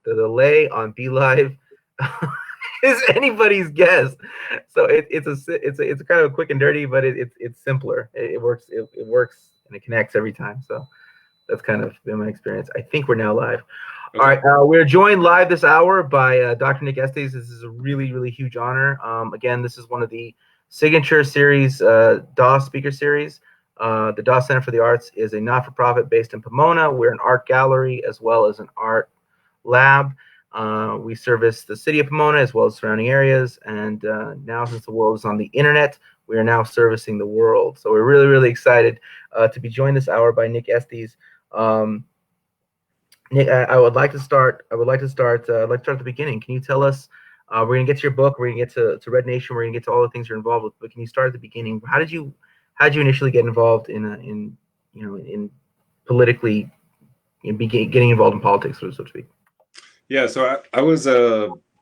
the delay on Be Live is anybody's guess. So it's a kind of quick and dirty, but it's simpler. It works and it connects every time. So that's kind of been my experience. I think we're now live. All Okay. right, we're joined live this hour by Dr. Nick Estes. This is a really, really huge honor. Again, this is one of the signature series, DAW speaker series. The DAW Center for the Arts is a not-for-profit based in Pomona. We're an art gallery as well as an art lab. We service the city of Pomona as well as surrounding areas. And now, since the world is on the internet, we are now servicing the world. So we're really, really excited to be joined this hour by Nick Estes. Nick, I would like to start. I'd like to start at the beginning. Can you tell us? We're gonna get to your book. We're gonna get to Red Nation. We're gonna get to all the things you're involved with. But can you start at the beginning? How did you initially get involved in politically getting involved in politics, so to speak? Yeah, so I was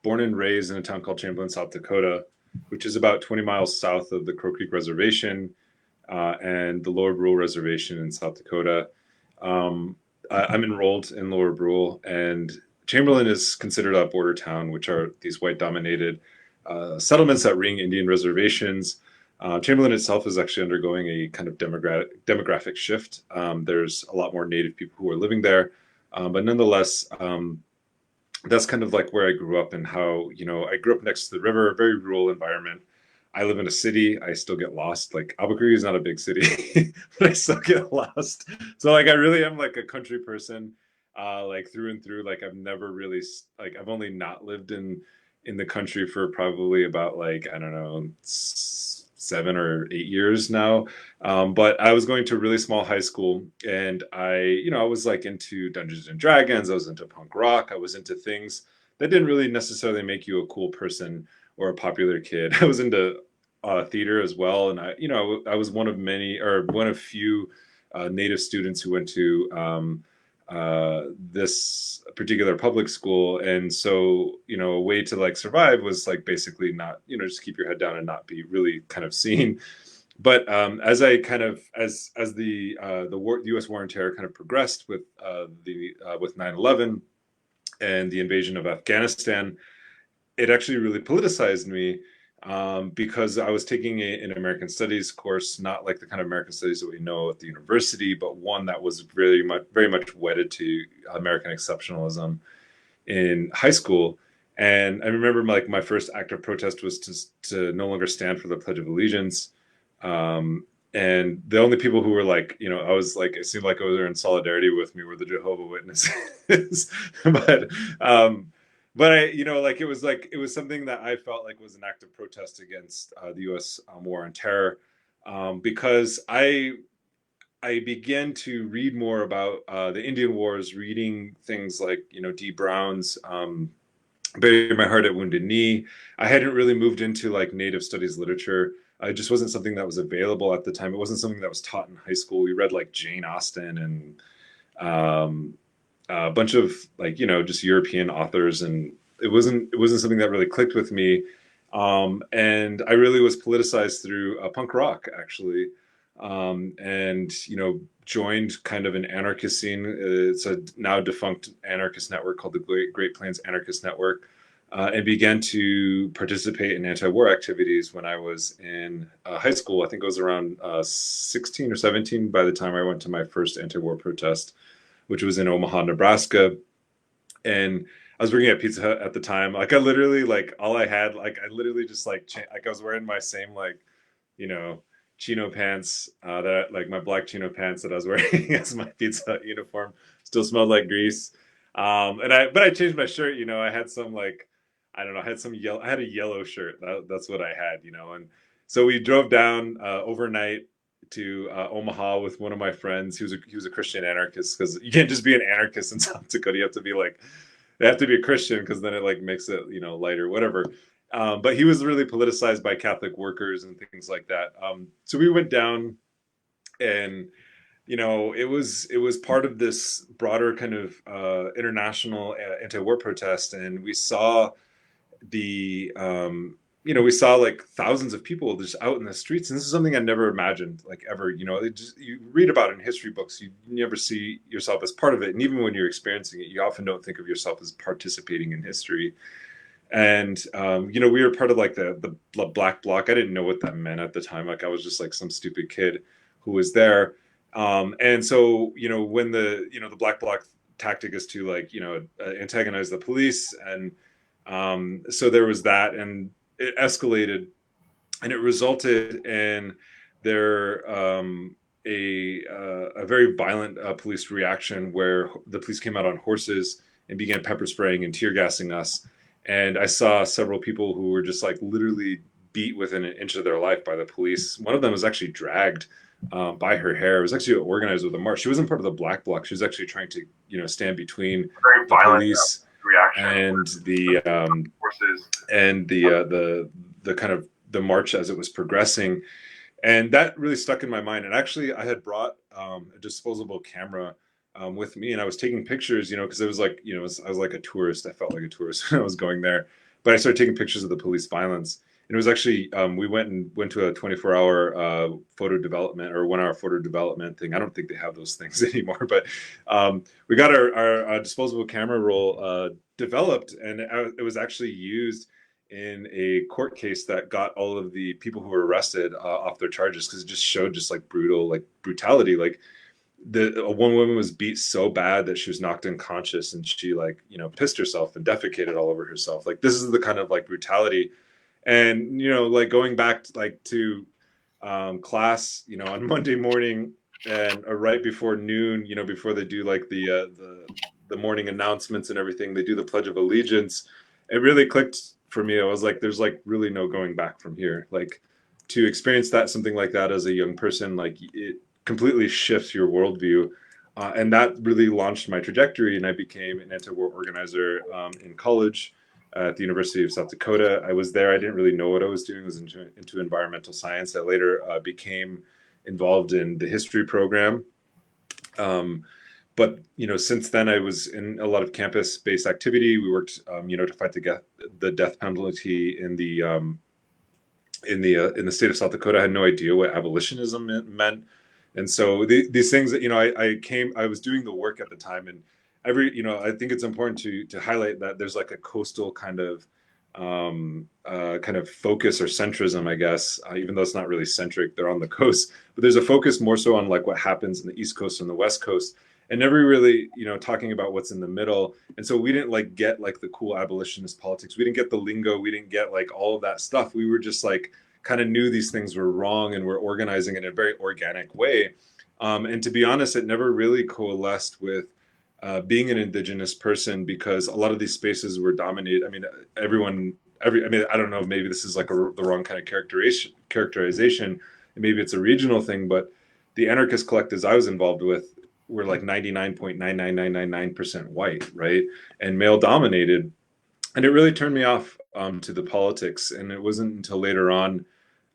born and raised in a town called Chamberlain, South Dakota, which is about 20 miles south of the Crow Creek Reservation and the Lower Brule Reservation in South Dakota. I'm enrolled in Lower Brule, and Chamberlain is considered a border town, which are these white-dominated settlements that ring Indian reservations. Chamberlain itself is actually undergoing a kind of demographic shift. There's a lot more Native people who are living there, but nonetheless, that's kind of like where I grew up and how, I grew up next to the river, a very rural environment. I live in a city. I still get lost. Like Albuquerque is not a big city, but I still get lost. So like I really am like a country person, like through and through. Like I've never really like I've only not lived in the country for probably about like I don't know 7 or 8 years now. But I was going to a really small high school, and I was like into Dungeons and Dragons. I was into punk rock. I was into things that didn't really necessarily make you a cool person or a popular kid. I was into theater as well, and I was one of many or one of few Native students who went to this particular public school, and so a way to like survive was like basically not just keep your head down and not be really kind of seen. But as I kind of as the U.S. war on terror kind of progressed with 9/11 and the invasion of Afghanistan, it actually really politicized me because I was taking an American Studies course, not like the kind of American Studies that we know at the university, but one that was very much wedded to American exceptionalism in high school. And I remember like my first act of protest was to no longer stand for the Pledge of Allegiance. And the only people who were like, I was like, it seemed like I was in solidarity with me were the Jehovah Witnesses. but but like it was something that I felt like was an act of protest against the U.S. War on terror, because I began to read more about the Indian Wars, reading things like D. Brown's "Bury My Heart at Wounded Knee." I hadn't really moved into like Native studies literature. It just wasn't something that was available at the time. It wasn't something that was taught in high school. We read like Jane Austen and a bunch of like just European authors, and it wasn't something that really clicked with me. And I really was politicized through punk rock actually, and joined kind of an anarchist scene. It's a now defunct anarchist network called the Great Plains Anarchist Network, and began to participate in anti-war activities when I was in high school. I think it was around 16 or 17 by the time I went to my first anti-war protest, which was in Omaha, Nebraska. And I was working at Pizza Hut at the time. Like I literally, like all I had, like I literally just like I was wearing my same like, you know, chino pants that like my black chino pants that I was wearing as my Pizza Hut uniform. Still smelled like grease. But I changed my shirt. I had some like, I don't know, I had some yellow. I had a yellow shirt. That's what I had. And so we drove down overnight to Omaha with one of my friends. He was a Christian anarchist, because you can't just be an anarchist in South Dakota. You have to be like, they have to be a Christian, because then it like makes it lighter, whatever. But he was really politicized by Catholic workers and things like that. So we went down, and it was part of this broader kind of international anti-war protest, and we saw the we saw like thousands of people just out in the streets, and this is something I never imagined, like ever. You read about it in history books, you never see yourself as part of it, and even when you're experiencing it, you often don't think of yourself as participating in history. And we were part of like the black bloc. I didn't know what that meant at the time. Like I was just like some stupid kid who was there. And so when the black bloc tactic is to like antagonize the police, and so there was that, and it escalated, and it resulted in there a very violent police reaction where the police came out on horses and began pepper spraying and tear gassing us. And I saw several people who were just like literally beat within an inch of their life by the police. One of them was actually dragged by her hair. It was actually organized with a march. She wasn't part of the black bloc. She was actually trying to stand between Very the violent police reaction. and the Horses. and the kind of the march as it was progressing. And that really stuck in my mind. And actually, I had brought a disposable camera with me, and I was taking pictures, because it was like, I was like a tourist. I felt like a tourist when I was going there. But I started taking pictures of the police violence. And it was actually, we went to a 24-hour photo development or 1 hour photo development thing. I don't think they have those things anymore, but we got our disposable camera roll developed, and it was actually used in a court case that got all of the people who were arrested off their charges, because it just showed just like brutality. Like one woman was beat so bad that she was knocked unconscious, and she like pissed herself and defecated all over herself. Like this is the kind of like brutality. And like going back to class on Monday morning, and right before noon, before they do like the morning announcements and everything, they do the Pledge of Allegiance. It really clicked for me. I was like, there's like really no going back from here. Like to experience something like that as a young person, like it completely shifts your worldview. And that really launched my trajectory, and I became an anti-war organizer in college at the University of South Dakota. I was there. I didn't really know what I was doing. I was into environmental science. I later became involved in the history program. But since then, I was in a lot of campus-based activity. We worked, to fight the death penalty in the state of South Dakota. I had no idea what abolitionism meant, and so these things that I was doing the work at the time, and I think it's important to highlight that there's like a coastal kind of focus or centrism, I guess, even though it's not really centric. They're on the coast, but there's a focus more so on like what happens in the East Coast and the West Coast, and never really talking about what's in the middle. And so we didn't like get like the cool abolitionist politics. We didn't get the lingo. We didn't get like all of that stuff. We were just like kind of knew these things were wrong, and we're organizing in a very organic way. And to be honest, it never really coalesced with being an indigenous person, because a lot of these spaces were dominated. I mean, I don't know, maybe this is like the wrong kind of characterization, and maybe it's a regional thing, but the anarchist collectives I was involved with were like 99.99999% white, right? And male dominated. And it really turned me off to the politics. And it wasn't until later on,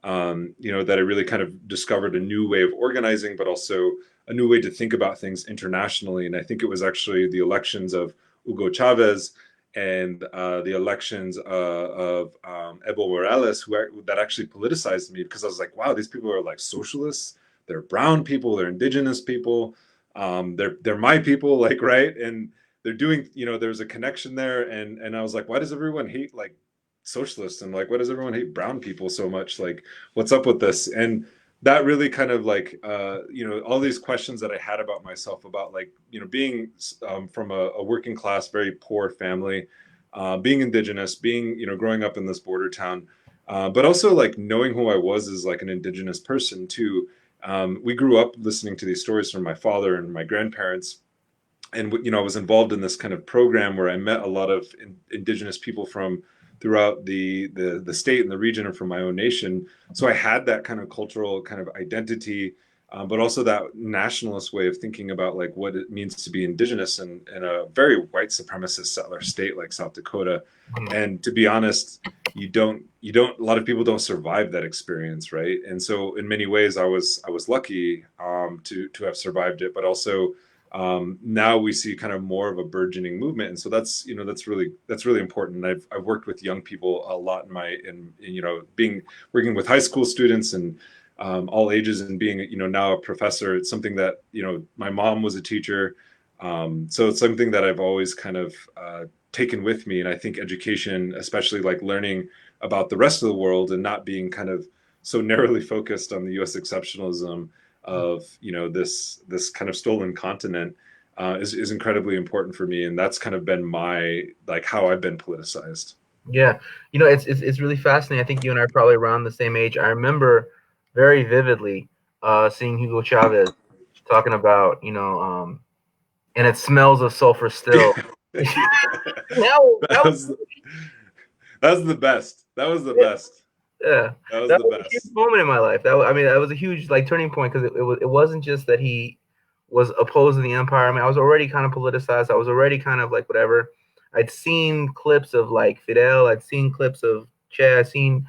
that I really kind of discovered a new way of organizing, but also a new way to think about things internationally. And I think it was actually the elections of Hugo Chavez and the elections of Evo Morales that actually politicized me, because I was like, wow, these people are like socialists. They're brown people. They're indigenous people. They're my people, like, right? And they're doing, there's a connection there. And I was like, why does everyone hate like socialists, and like why does everyone hate brown people so much? Like what's up with this? And that really kind of like all these questions that I had about myself, about like being from a working class very poor family, being indigenous, being growing up in this border town, but also like knowing who I was as like an indigenous person too. We grew up listening to these stories from my father and my grandparents, and I was involved in this kind of program where I met a lot of indigenous people from throughout the state and the region, and from my own nation. So I had that kind of cultural kind of identity, but also that nationalist way of thinking about like what it means to be indigenous in a very white supremacist settler state like South Dakota. And to be honest, a lot of people don't survive that experience, right? And so in many ways I was lucky to have survived it, but also Now we see kind of more of a burgeoning movement, and so that's really important. I've worked with young people a lot in being working with high school students and all ages, and being now a professor. It's something that my mom was a teacher, so it's something that I've always kind of taken with me. And I think education, especially like learning about the rest of the world and not being kind of so narrowly focused on the U.S. exceptionalism of this kind of stolen continent, is incredibly important for me, and that's kind of been my like how I've been politicized. Yeah, it's really fascinating. I think you and I are probably around the same age. I remember very vividly seeing Hugo Chavez talking about, and it smells of sulfur still. that was that was the best. That was the Yeah, best. yeah, That was that the was a huge best. moment in my life. I mean, that was a huge like turning point because it wasn't just that he was opposing the empire. I mean, I was already kind of politicized. I was already kind of like whatever. I'd seen clips of like Fidel. I'd seen clips of Che. I'd seen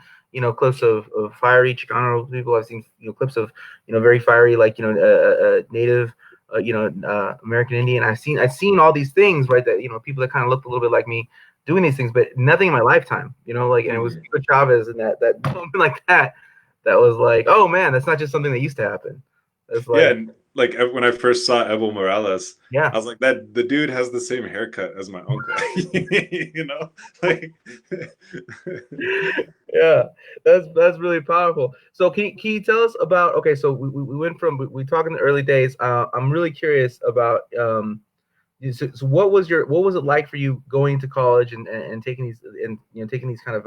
clips of fiery Chicano people. I've seen clips of very fiery like native American Indian. I've seen all these things, right, that people that kind of looked a little bit like me doing these things, but nothing in my lifetime, like, and it was Mhm. Hugo Chavez and that moment like that was like, oh man, that's not just something that used to happen. It's Yeah, like, and like when I first saw Evo Morales, yeah, I was like, that the dude has the same haircut as my uncle. Like yeah, that's really powerful. So can you tell us about, okay, so we went from we talked in the early days. I'm really curious about so what was it like for you going to college and taking these and taking these kind of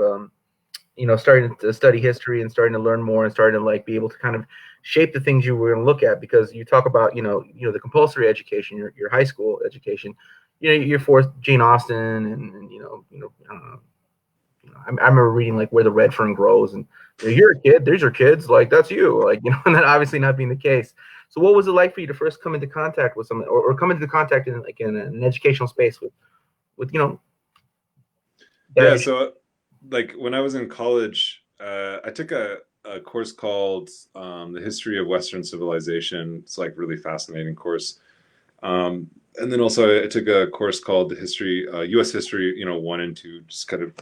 starting to study history and starting to learn more and starting to like be able to kind of shape the things you were going to look at, because you talk about the compulsory education, your high school education, you're forced Jane Austen and I don't know, I remember reading like Where the Red Fern Grows, and you're a kid, there's your kids, like that's you, like and that obviously not being the case. So what was it like for you to first come into contact with someone, or come into contact in like in an educational space with yeah, that? so like when I was in college, I took a course called The History of Western Civilization. It's like really fascinating course. And then also I took a course called the history, U.S. history, 1 and 2, just kind of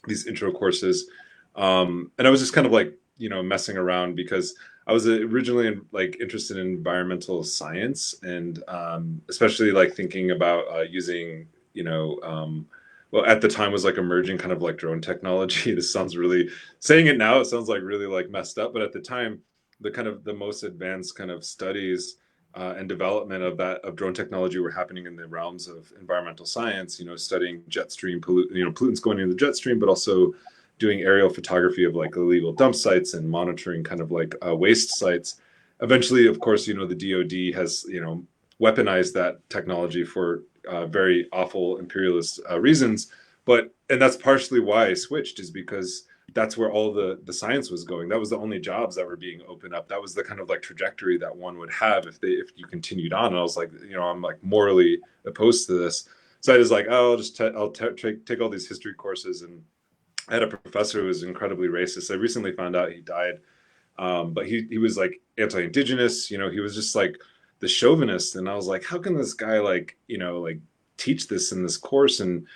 these intro courses. And I was just kind of like, messing around because I was originally like interested in environmental science, and especially like thinking about using, well, at the time was like emerging kind of like drone technology. This sounds really, saying it now, it sounds like really like messed up, but at the time, the kind of the most advanced kind of studies and development of drone technology were happening in the realms of environmental science. Studying jet stream pollutants going into the jet stream, but also doing aerial photography of like illegal dump sites and monitoring kind of like waste sites. Eventually, of course, the DoD has weaponized that technology for very awful imperialist reasons. And that's partially why I switched, is because that's where all the science was going. That was the only jobs that were being opened up. That was the kind of like trajectory that one would have if you continued on. And I was like, I'm like morally opposed to this. So I was like, oh, take all these history courses. And I had a professor who was incredibly racist. I recently found out he died, but he was like anti-indigenous. He was just like the chauvinist. And I was like, how can this guy like like teach this in this course? And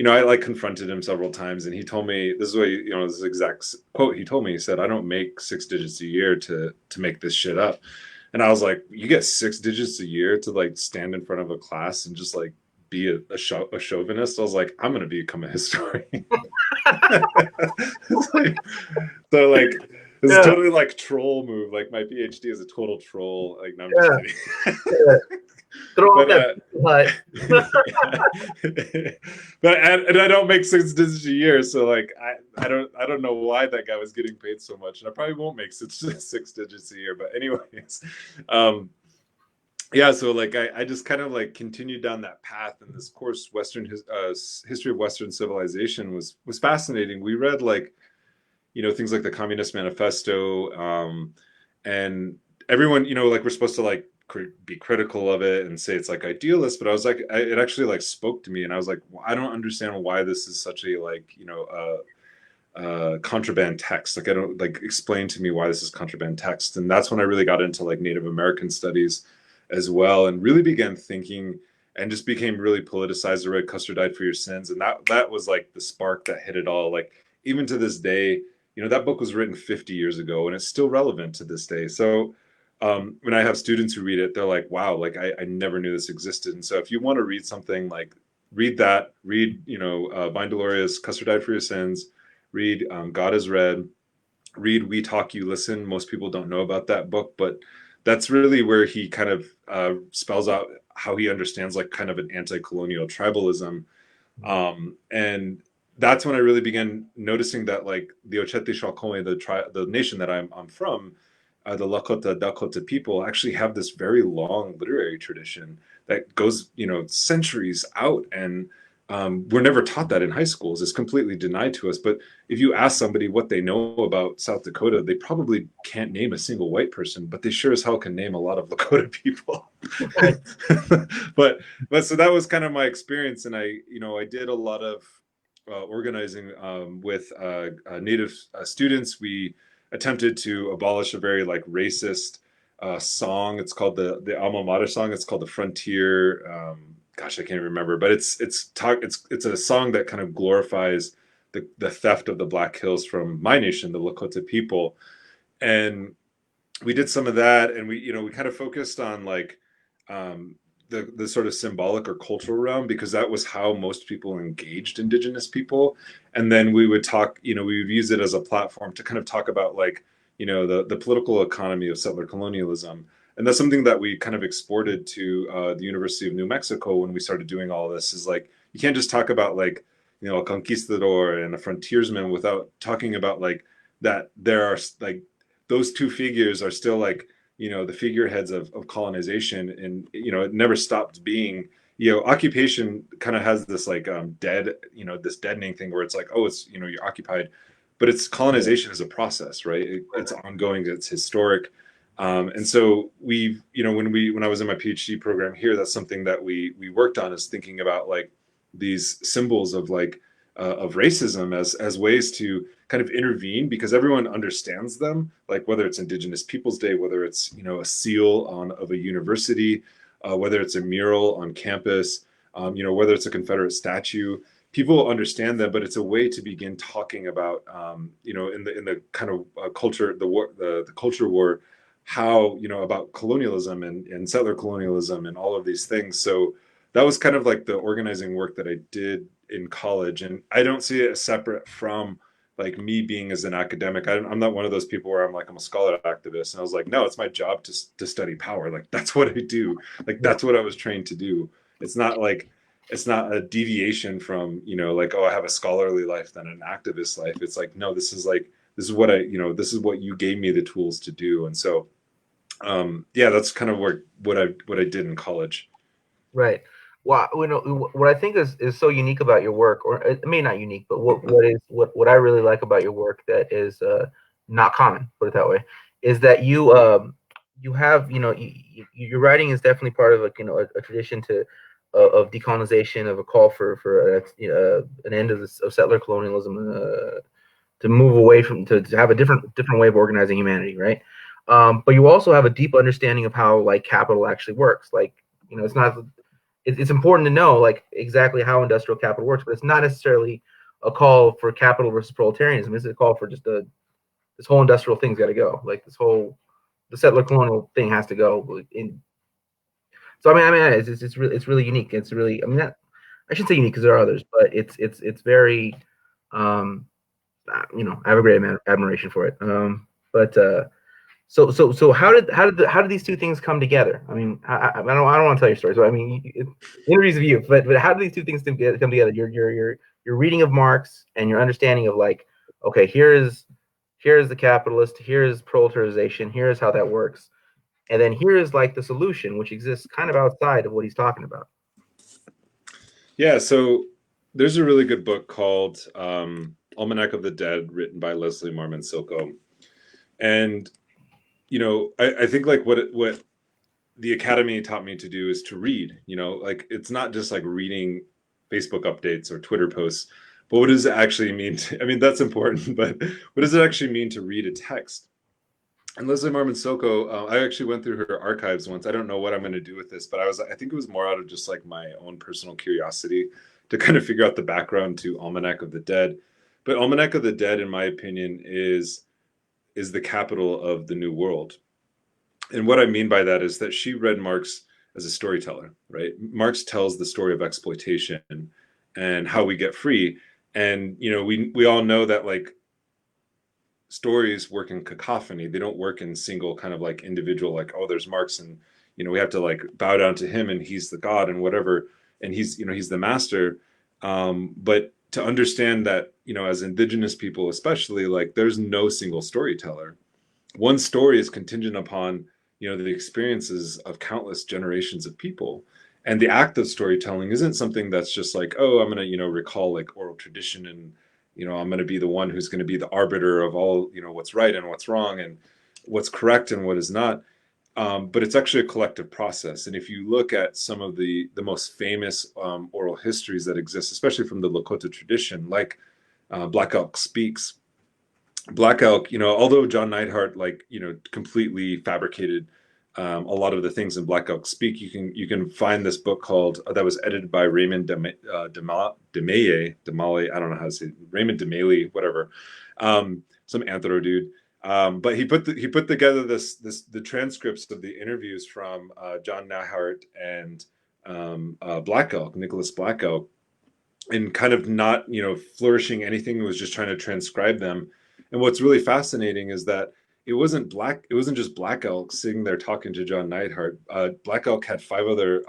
I like confronted him several times, and he told me, this is what this exact quote he told me. He said, "I don't make 6 digits a year to make this shit up." And I was like, you get 6 digits a year to like stand in front of a class and just like be a chauvinist? I was like, I'm gonna become a historian. It's like, so like this is Yeah, totally like troll move. Like my PhD is a total troll. Like, no, I'm just yeah, kidding. yeah. Throw out But that hut. and I don't make 6 digits a year, so like I don't know why that guy was getting paid so much, and I probably won't make six digits a year. But anyways, um, yeah, so like I just kind of like continued down that path, and this course, History of Western Civilization, was fascinating. We read like things like the Communist Manifesto, and everyone like we're supposed to like be critical of it and say it's like idealist, but I was like it actually like spoke to me, and I was like, well, I don't understand why this is such a like contraband text. Like I don't like explain to me why this is contraband text. And that's when I really got into like Native American studies. as well, and really began thinking and just became really politicized. I read Custer Died for Your Sins, and that was like the spark that hit it all. Like even to this day, that book was written 50 years ago and it's still relevant to this day. So when I have students who read it, they're like, wow, like I never knew this existed. And so if you want to read something, like read that, read, Bind Delorious, Custer Died for Your Sins, read God is Red, read We Talk, You Listen. Most people don't know about that book, but that's really where he kind of spells out how he understands like kind of an anti-colonial tribalism. And that's when I really began noticing that like the Ochete Shalkoe, the nation that I'm from, the Lakota Dakota people actually have this very long literary tradition that goes, centuries out, and we're never taught that in high schools. It's completely denied to us. But if you ask somebody what they know about South Dakota, they probably can't name a single white person, but they sure as hell can name a lot of Lakota people. Right. but so that was kind of my experience, and I did a lot of organizing with Native students. We attempted to abolish a very like racist song. It's called the alma mater song. It's called the Frontier. Gosh, I can't remember, but it's a song that kind of glorifies the theft of the Black Hills from my nation, the Lakota people, and we did some of that, and we kind of focused on like um, the sort of symbolic or cultural realm, because that was how most people engaged Indigenous people. And then we would talk, we would use it as a platform to kind of talk about like the political economy of settler colonialism. And that's something that we kind of exported to the University of New Mexico when we started doing all this. Is like you can't just talk about like a conquistador and a frontiersman without talking about like that there are like those two figures are still like the figureheads of colonization, and it never stopped being. Occupation kind of has this like dead, this deadening thing where it's like, oh, it's you're occupied, but it's Yeah. colonization is a process, right? It's ongoing, it's historic. And so when I was in my PhD program here, that's something that we worked on, is thinking about like these symbols of like of racism as ways to kind of intervene, because everyone understands them, like whether it's Indigenous Peoples Day, whether it's a seal of a university, whether it's a mural on campus, whether it's a Confederate statue. People understand that, but it's a way to begin talking about in the kind of culture, the war, the culture war, how about colonialism and settler colonialism and all of these things. So that was kind of like the organizing work that I did in college, and I don't see it as separate from like me being as an academic. I'm not one of those people where I'm a scholar activist. And I was like, no, it's my job to study power. Like that's what I do. Like Yeah. that's what I was trained to do. It's not like it's not a deviation from like, oh, I have a scholarly life than an activist life. It's like, no, this is what this is what you gave me the tools to do. And so yeah, that's kind of what I did in college. Right. Well, what I think is so unique about your work, or it may not unique, but what I really like about your work that is not common, put it that way, is that you have your writing is definitely part of a tradition of decolonization, of a call for an end of settler colonialism, to move away from to have a different way of organizing humanity, right? But you also have a deep understanding of how like capital actually works. Like it's not it's important to know like exactly how industrial capital works, but it's not necessarily a call for capital versus proletarianism. It's a call for just this whole industrial thing's got to go. Like the settler colonial thing has to go. So I mean, it's really unique. It's really, I mean, I should say unique because there are others, but it's very, um, I have a great admiration for it. But so how did these two things come together? I mean, I don't want to tell your story. So I mean, interviews of you, but how do these two things come together? Your reading of Marx and your understanding of like, okay, here's the capitalist, here's proletarization, here's how that works, and then here's like the solution, which exists kind of outside of what he's talking about. Yeah, so there's a really good book called Almanac of the Dead, written by Leslie Marmon Silko. And I think like what the academy taught me to do is to read. Like it's not just like reading Facebook updates or Twitter posts, but what does it actually mean I mean, that's important, but what does it actually mean to read a text? And Leslie Marmon Soko, I actually went through her archives once. I don't know what I'm going to do with this, but I think it was more out of just like my own personal curiosity to kind of figure out the background to Almanac of the Dead. But Almanac of the Dead, in my opinion, is the capital of the New World. And what I mean by that is that she read Marx as a storyteller, right? Marx tells the story of exploitation and how we get free. And we all know that like stories work in cacophony. They don't work in single kind of like individual, like, oh, there's Marx and we have to like bow down to him and he's the god and whatever, and he's the master. But to understand that, as indigenous people especially, like there's no single storyteller. One story is contingent upon the experiences of countless generations of people, and the act of storytelling isn't something that's just like, oh, I'm going to recall like oral tradition, and I'm going to be the one who's going to be the arbiter of all what's right and what's wrong and what's correct and what is not. But it's actually a collective process. And if you look at some of the most famous oral histories that exist, especially from the Lakota tradition, like Black Elk Speaks, Black Elk, although John Neidhart completely fabricated a lot of the things in Black Elk Speak, you can find this book called that was edited by Raymond Demale. I don't know how to say it, Raymond Demale, whatever, some anthro dude. But he put together the transcripts of the interviews from John Neidhart and Black Elk, Nicholas Black Elk, and kind of not flourishing anything. It was just trying to transcribe them. And what's really fascinating is that it wasn't just Black Elk sitting there talking to John Neidhart. Black Elk had five other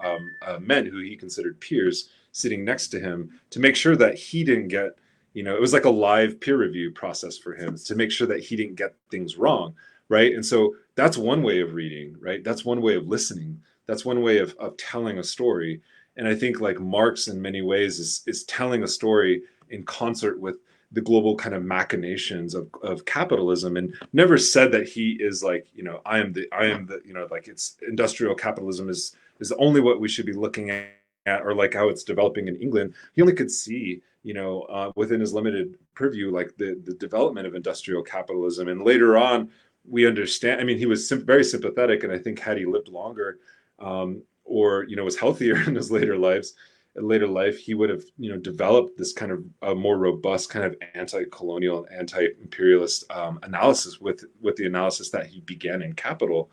men who he considered peers sitting next to him to make sure that he didn't get it was like a live peer review process for him to make sure that he didn't get things wrong, right? And so that's one way of reading, right? That's one way of listening. That's one way of telling a story. And I think like Marx in many ways is telling a story in concert with the global kind of machinations of capitalism, and never said that he is like, I am the like it's industrial capitalism is only what we should be looking at, or like how it's developing in England. He only could see, within his limited purview, like the development of industrial capitalism. And later on, we understand, I mean, he was very sympathetic, and I think had he lived longer, or was healthier in his later life, he would have developed this kind of more robust kind of anti-colonial and anti-imperialist analysis with the analysis that he began in Capital,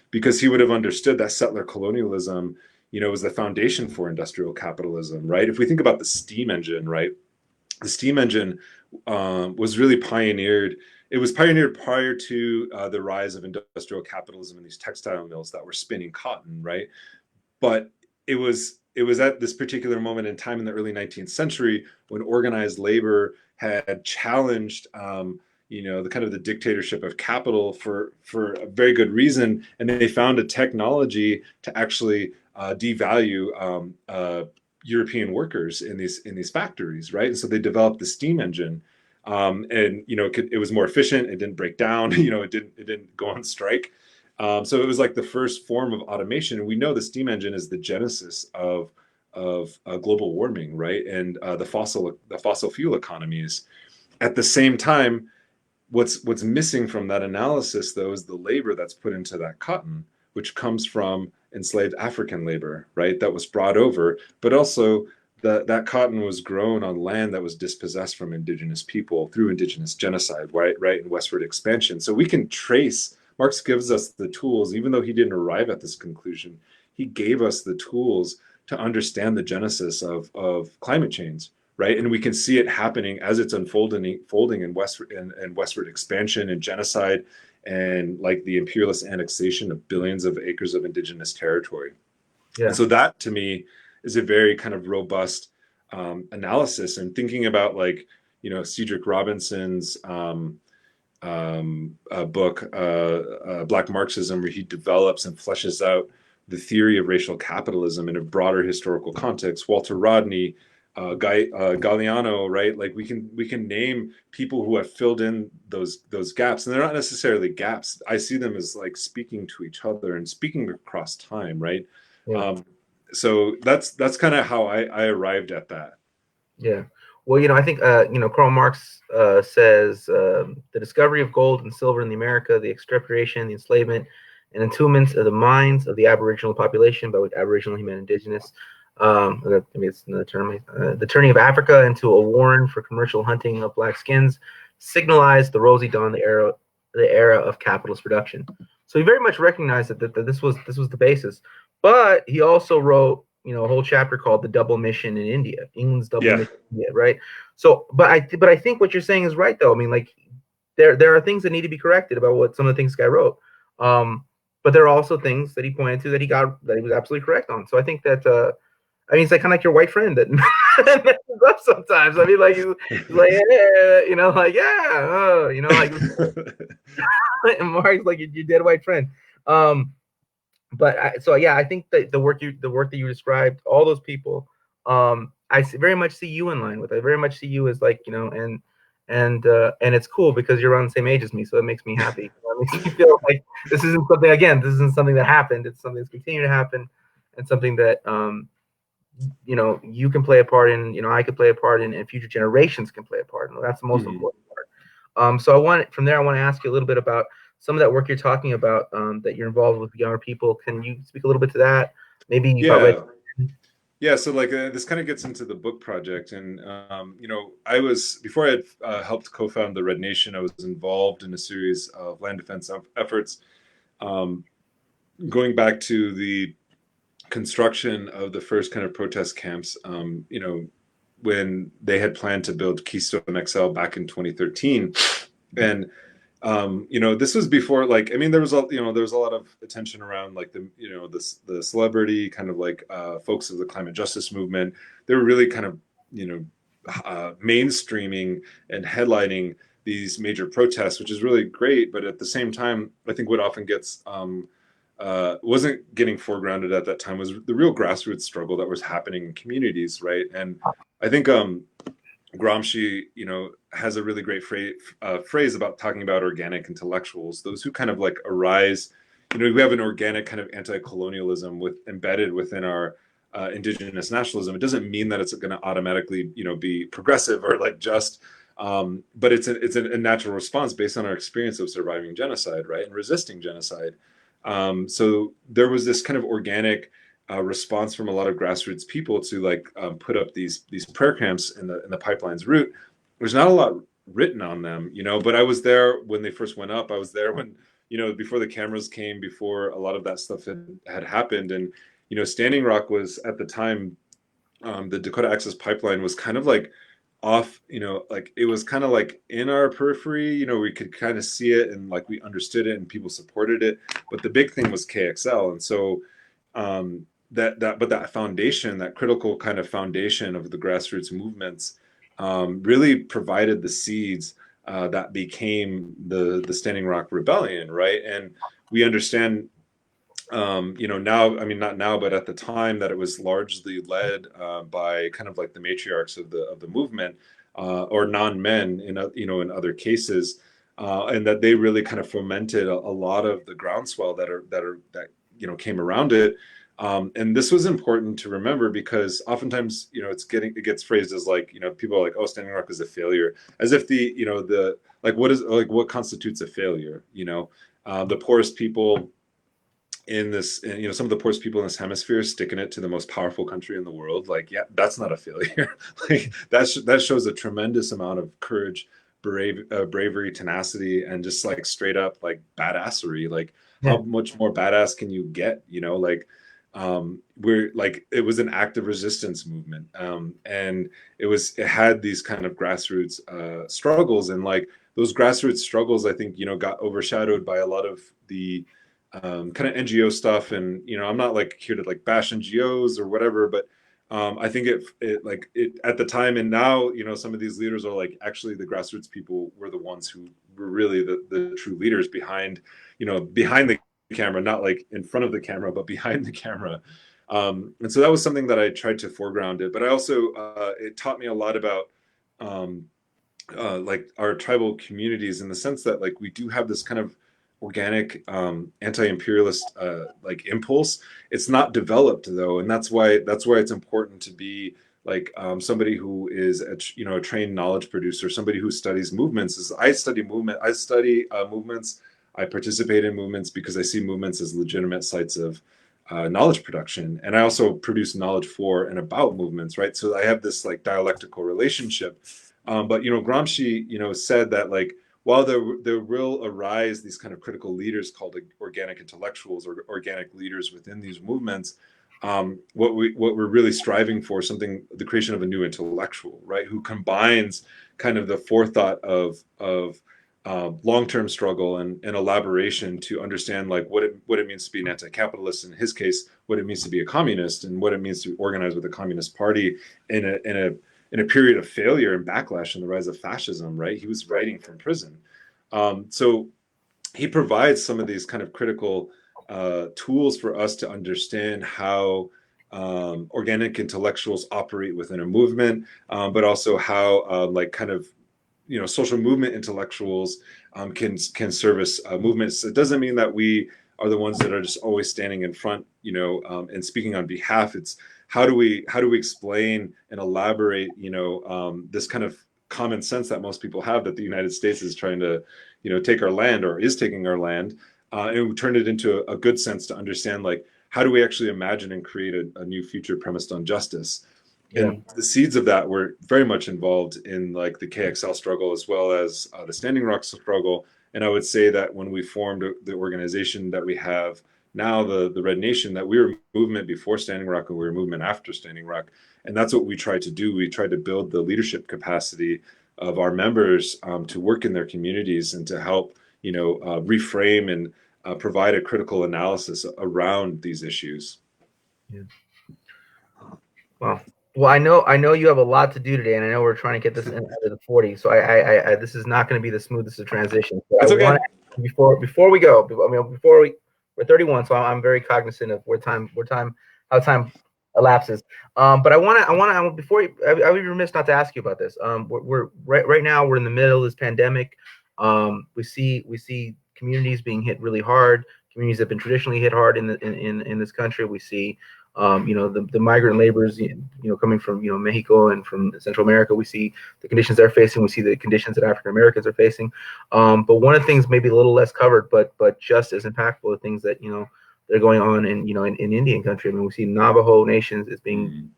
because he would have understood that settler colonialism was the foundation for industrial capitalism, right? If we think about the steam engine, right, the steam engine was really pioneered. It was pioneered prior to the rise of industrial capitalism in these textile mills that were spinning cotton, right? But it was at this particular moment in time in the early 19th century when organized labor had challenged the kind of the dictatorship of capital for a very good reason, and they found a technology to actually devalue European workers in these factories, right? And so they developed the steam engine, and it was more efficient. It didn't break down. It didn't go on strike. So it was like the first form of automation, and we know the steam engine is the genesis of global warming, right? And the fossil fuel economies. At the same time, what's missing from that analysis, though, is the labor that's put into that cotton, which comes from enslaved African labor, right? That was brought over, but also that cotton was grown on land that was dispossessed from indigenous people through indigenous genocide, right, and westward expansion. So we can trace. Marx gives us the tools, even though he didn't arrive at this conclusion. He gave us the tools to understand the genesis of climate change, right? And we can see it happening as it's unfolding, folding in westward expansion and genocide, and like the imperialist annexation of billions of acres of indigenous territory. And Yeah. so that to me is a very kind of robust analysis, and thinking about like Cedric Robinson's book, Black Marxism, where he develops and fleshes out the theory of racial capitalism in a broader historical context. Walter Rodney, Galliano, right? Like we can name people who have filled in those gaps, and they're not necessarily gaps. I see them as like speaking to each other and speaking across time, right? Yeah. So that's kind of how I arrived at that. Yeah. Well, I think Karl Marx says the discovery of gold and silver in the America, the expropriation, the enslavement, and entombment of the minds of the Aboriginal population, by which Aboriginal he meant indigenous. I mean, it's another term. The turning of Africa into a warren for commercial hunting of black skins signalized the rosy dawn, the era of capitalist production. So he very much recognized that this was the basis. But he also wrote, a whole chapter called "The Double Mission in India," England's double Yeah. mission in India, right? So, but I think what you're saying is right, though. I mean, like, there are things that need to be corrected about what some of the things this guy wrote. But there are also things that he pointed to that he was absolutely correct on. So I think that I mean, it's like kind of like your white friend that messes up sometimes. I mean, like he's like, yeah, like yeah, like and Mark's like your dead white friend. Um, so yeah, I think that the work that you described, all those people, very much see you in line with. I very much see you as like, and it's cool because you're around the same age as me, so it makes me happy. It makes me feel like this isn't something that happened. It's something that's continuing to happen, and something that you can play a part in. I could play a part in, and future generations can play a part in. That's the most Mhm. important part. So I want to ask you a little bit about some of that work you're talking about, that you're involved with younger people. Can you speak a little bit to that? Maybe about red. Yeah. Yeah, so like this kind of gets into the book project, and I was before I had helped co-found the Red Nation, I was involved in a series of land defense efforts, um, going back to the construction of the first kind of protest camps. When they had planned to build Keystone XL back in 2013, and this was before, like, I mean, there was a lot of attention around like the celebrity kind of like folks of the climate justice movement. They were really kind of you know mainstreaming and headlining these major protests, which is really great. But at the same time, I think what often gets wasn't getting foregrounded at that time was the real grassroots struggle that was happening in communities, right? And I think Gramsci, has a really great phrase about talking about organic intellectuals, those who kind of like arise. We have an organic kind of anti-colonialism embedded within our indigenous nationalism. It doesn't mean that it's going to automatically, be progressive or like just, but it's a natural response based on our experience of surviving genocide, right, and resisting genocide. So there was this kind of organic response from a lot of grassroots people to like put up these prayer camps in the pipeline's route. There's not a lot written on them, but I was there when they first went up. I was there when before the cameras came, before a lot of that stuff had happened, and Standing Rock was at the time, the Dakota Access Pipeline was kind of like off, like it was kind of like in our periphery, we could kind of see it and like we understood it and people supported it. But the big thing was KXL. And so that foundation, that critical kind of foundation of the grassroots movements, really provided the seeds that became the Standing Rock Rebellion, right? And we understand now, I mean, not now, but at the time, that it was largely led by kind of like the matriarchs of the movement, or non-men in other cases, and that they really kind of fomented a lot of the groundswell that came around it. And this was important to remember because oftentimes, it gets phrased as like, people are like, oh, Standing Rock is a failure, as if the like what constitutes a failure, the poorest people in this, some of the poorest people in this hemisphere sticking it to the most powerful country in the world, like, yeah, that's not a failure. Like that shows a tremendous amount of courage, bravery, tenacity, and just like straight up like badassery. Like, Yeah. how much more badass can you get, like, we're like, it was an active resistance movement, and it had these kind of grassroots struggles, and like those grassroots struggles, I think, got overshadowed by a lot of the kind of NGO stuff. And I'm not like here to like bash NGOs or whatever, but I think it at the time, and now some of these leaders are like, actually the grassroots people were the ones who were really the true leaders behind the camera, not like in front of the camera, but behind the camera. And so that was something that I tried to foreground it. But I also it taught me a lot about um, like our tribal communities, in the sense that like we do have this kind of organic anti-imperialist like impulse. It's not developed though, and that's why it's important to be like somebody who is a trained knowledge producer, somebody who studies movements. Is I study movement. I study movements. I participate in movements because I see movements as legitimate sites of knowledge production, and I also produce knowledge for and about movements, right? So I have this like dialectical relationship. But Gramsci, said that like while there will arise these kind of critical leaders called organic intellectuals or organic leaders within these movements, what we're really striving for is the creation of a new intellectual, right, who combines kind of the forethought of long-term struggle and elaboration to understand like what it means to be an anti-capitalist, in his case, what it means to be a communist, and what it means to organize with the Communist Party in a period of failure and backlash and the rise of fascism. Right, he was writing from prison, so he provides some of these kind of critical tools for us to understand how organic intellectuals operate within a movement, but also how like kind of social movement intellectuals can service movements. It doesn't mean that we are the ones that are just always standing in front, and speaking on behalf. It's how do we explain and elaborate, this kind of common sense that most people have, that the United States is trying to, take our land or is taking our land, and we turn it into a good sense to understand like how do we actually imagine and create a new future premised on justice. Yeah. And the seeds of that were very much involved in like the KXL struggle as well as the Standing Rock struggle. And I would say that when we formed the organization that we have now, the Red Nation, that we were a movement before Standing Rock and we were a movement after Standing Rock. And that's what we tried to do. We tried to build the leadership capacity of our members to work in their communities and to help, reframe and provide a critical analysis around these issues. Yeah. Well, I know you have a lot to do today, and I know we're trying to get this in under the 40. So this is not going to be the smoothest of transitions. So I That's okay. want to before we go. I mean, we're 31, so I'm very cognizant of how time elapses. But I want to before I would be remiss not to ask you about this. We're right now we're in the middle of this pandemic. We see communities being hit really hard. Communities that have been traditionally hit hard in this country. We see the migrant laborers, coming from, Mexico and from Central America. We see the conditions they're facing. We see the conditions that African Americans are facing. But one of the things maybe a little less covered, but just as impactful, are things that, they're going on in Indian country. I mean, we see Navajo nations is being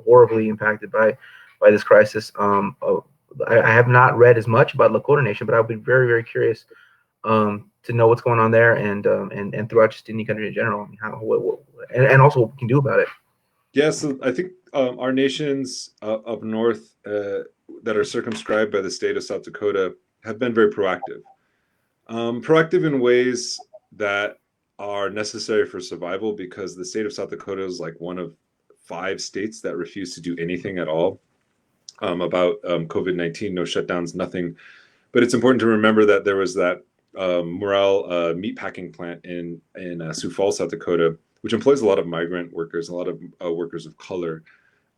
horribly impacted by this crisis. I have not read as much about Lakota Nation, but I would be very, very curious to know what's going on there, and throughout just Indian country in general. I mean, and also what we can do about it. Yeah, so I think our nations up north that are circumscribed by the state of South Dakota have been very proactive. Proactive in ways that are necessary for survival, because the state of South Dakota is like one of 5 states that refuse to do anything at all about COVID-19, no shutdowns, nothing. But it's important to remember that there was that Morel meatpacking plant in Sioux Falls, South Dakota, which employs a lot of migrant workers, a lot of workers of color.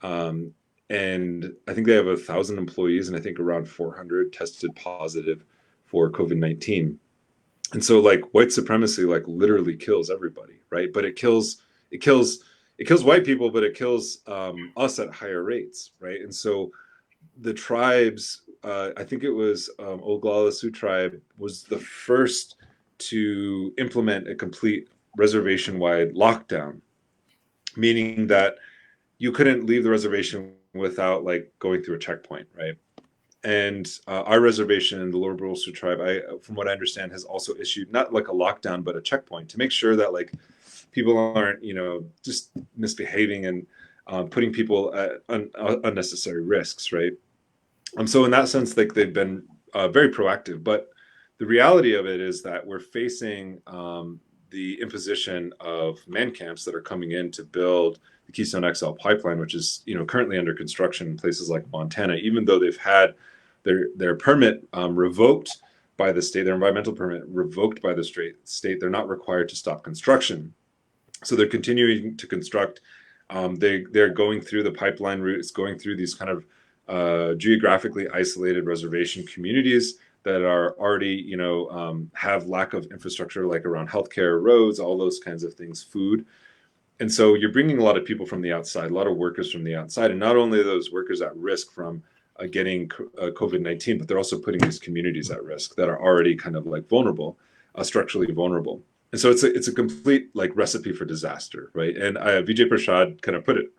And I think they have 1,000 employees, and I think around 400 tested positive for COVID-19. And so like white supremacy like literally kills everybody, right? But it kills white people, but it kills us at higher rates, right? And so the tribes, I think it was Oglala Sioux tribe was the first to implement a complete reservation-wide lockdown, meaning that you couldn't leave the reservation without like going through a checkpoint, right? And our reservation, the Lower Brule Sioux tribe, from what I understand, has also issued not like a lockdown, but a checkpoint to make sure that like people aren't, just misbehaving and putting people at unnecessary risks, right? So in that sense, like they've been very proactive. But the reality of it is that we're facing the imposition of man camps that are coming in to build the Keystone XL pipeline, which is currently under construction in places like Montana, even though they've had their permit revoked by the state, their environmental permit revoked by the state. They're not required to stop construction, so they're continuing to construct. They're going through the pipeline route. It's going through these kind of geographically isolated reservation communities that are already, have lack of infrastructure, like around healthcare, roads, all those kinds of things, food. And so you're bringing a lot of people from the outside, a lot of workers from the outside, and not only are those workers at risk from getting COVID-19, but they're also putting these communities at risk that are already kind of like vulnerable, structurally vulnerable. And so it's a complete like recipe for disaster, right? And Vijay Prashad kind of put it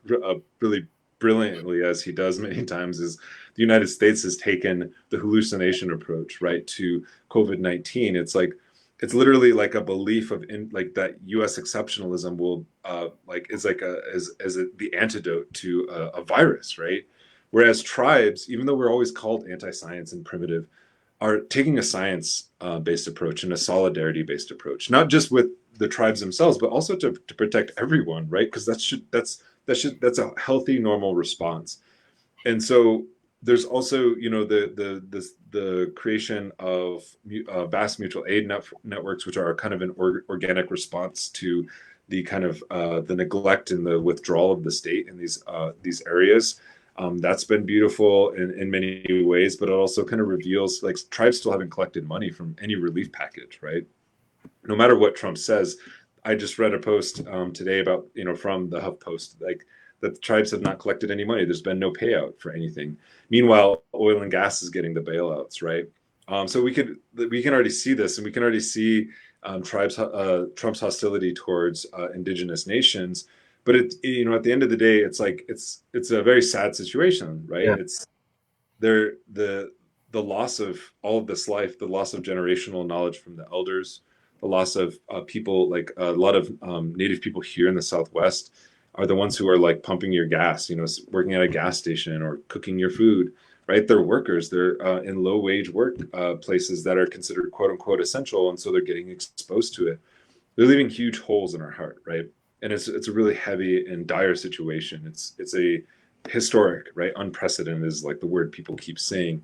really brilliantly, as he does many times, is the United States has taken the hallucination approach, right, to COVID-19. It's literally like a belief of like that U.S. exceptionalism will like is like a as the antidote to a virus, right? Whereas tribes, even though we're always called anti-science and primitive, are taking a science based approach and a solidarity based approach, not just with the tribes themselves, but also to protect everyone, right? Because that's a healthy, normal response. And so there's also the creation of vast mutual aid networks, which are kind of an organic response to the kind of the neglect and the withdrawal of the state in these areas. That's been beautiful in many ways, but it also kind of reveals like tribes still haven't collected money from any relief package, right? No matter what Trump says. I just read a post today about, from the HuffPost, like that the tribes have not collected any money. There's been no payout for anything. Meanwhile, oil and gas is getting the bailouts, right? So we can already see this, and we can already see Trump's hostility towards indigenous nations. But at the end of the day, it's like it's a very sad situation, right? Yeah. It's there the loss of all of this life, the loss of generational knowledge from the elders, the loss of people like a lot of native people here in the Southwest are the ones who are like pumping your gas, working at a gas station or cooking your food, right? They're workers. They're in low wage work places that are considered quote unquote essential, and so they're getting exposed to it. They're leaving huge holes in our heart, right? And it's a really heavy and dire situation. It's a historic, right? Unprecedented is like the word people keep saying.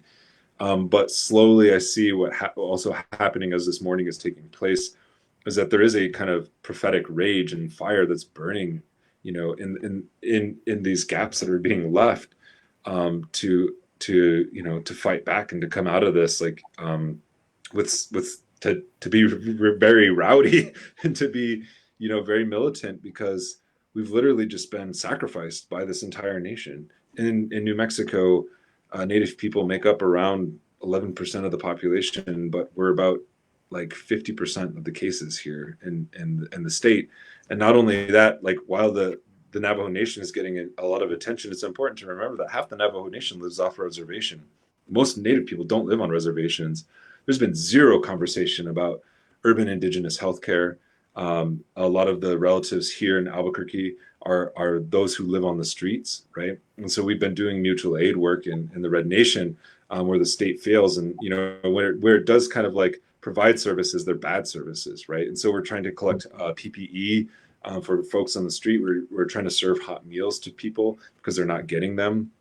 But slowly, I see what also happening as this morning is taking place is that there is a kind of prophetic rage and fire that's burning, in these gaps that are being left to fight back and to come out of this like to be very rowdy and to be very militant because we've literally just been sacrificed by this entire nation. In New Mexico, Native people make up around 11% of the population, but we're about like 50% of the cases here in the state. And not only that, like while the Navajo Nation is getting a lot of attention, it's important to remember that half the Navajo Nation lives off reservation. Most Native people don't live on reservations. There's been zero conversation about urban indigenous healthcare. A lot of the relatives here in Albuquerque are those who live on the streets, right? And so we've been doing mutual aid work in the Red Nation, where the state fails, and where it does kind of like provide services, they're bad services, right? And so we're trying to collect PPE for folks on the street. We're trying to serve hot meals to people because they're not getting them.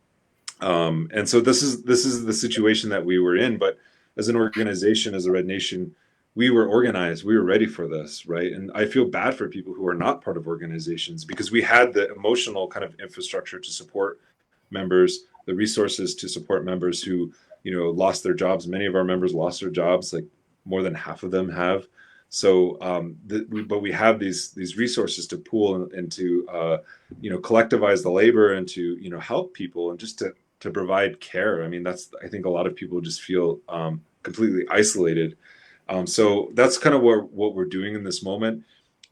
And so this is the situation that we were in. But as an organization, as a Red Nation, we were organized. We were ready for this, right? And I feel bad for people who are not part of organizations because we had the emotional kind of infrastructure to support members, the resources to support members who lost their jobs. Many of our members lost their jobs, like more than half of them have. So, but we have these resources to pool and to collectivize the labor and to help people and just to provide care. I mean, I think a lot of people just feel completely isolated. So that's kind of what we're doing in this moment.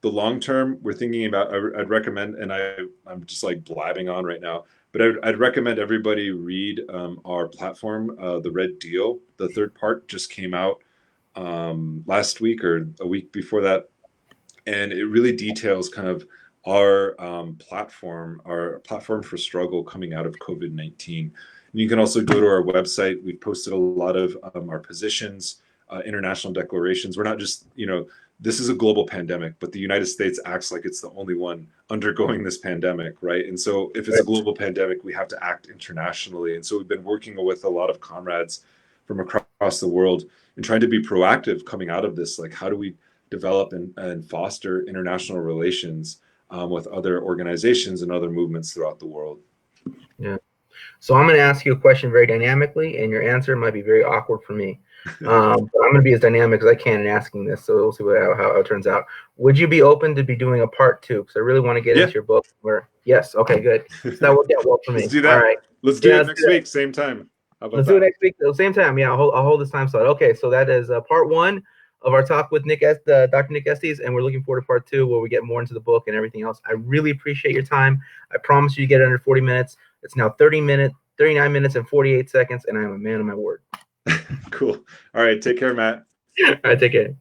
The long term, we're thinking about. I'd recommend, and I'm just like blabbing on right now, but I'd recommend everybody read our platform, The Red Deal. The third part just came out last week or a week before that, and it really details kind of our platform for struggle coming out of COVID-19. And you can also go to our website. We've posted a lot of our positions, international declarations. We're not just, this is a global pandemic, but the United States acts like it's the only one undergoing this pandemic, right? And so if it's a global pandemic, we have to act internationally. And so we've been working with a lot of comrades from across the world and trying to be proactive coming out of this. Like, how do we develop and foster international relations with other organizations and other movements throughout the world? Yeah. So I'm going to ask you a question very dynamically, and your answer might be very awkward for me. But I'm going to be as dynamic as I can in asking this, so we'll see how it turns out. Would you be open to be doing a part two? Because I really want to get Yeah. into your book. Yes, okay, good. So that worked out well for Let's me. do All that. right. Let's do Yeah, it let's do next that. week, same time. How about Let's do it that? next week at the same time. Yeah, I'll hold this time slot. Okay, so that is part one of our talk with Dr. Nick Estes, and we're looking forward to part two where we get more into the book and everything else. I really appreciate your time. I promise you get it under 40 minutes. It's now 39 minutes and 48 seconds, and I am a man of my word. Cool. All right. Take care, Matt. All right, take care.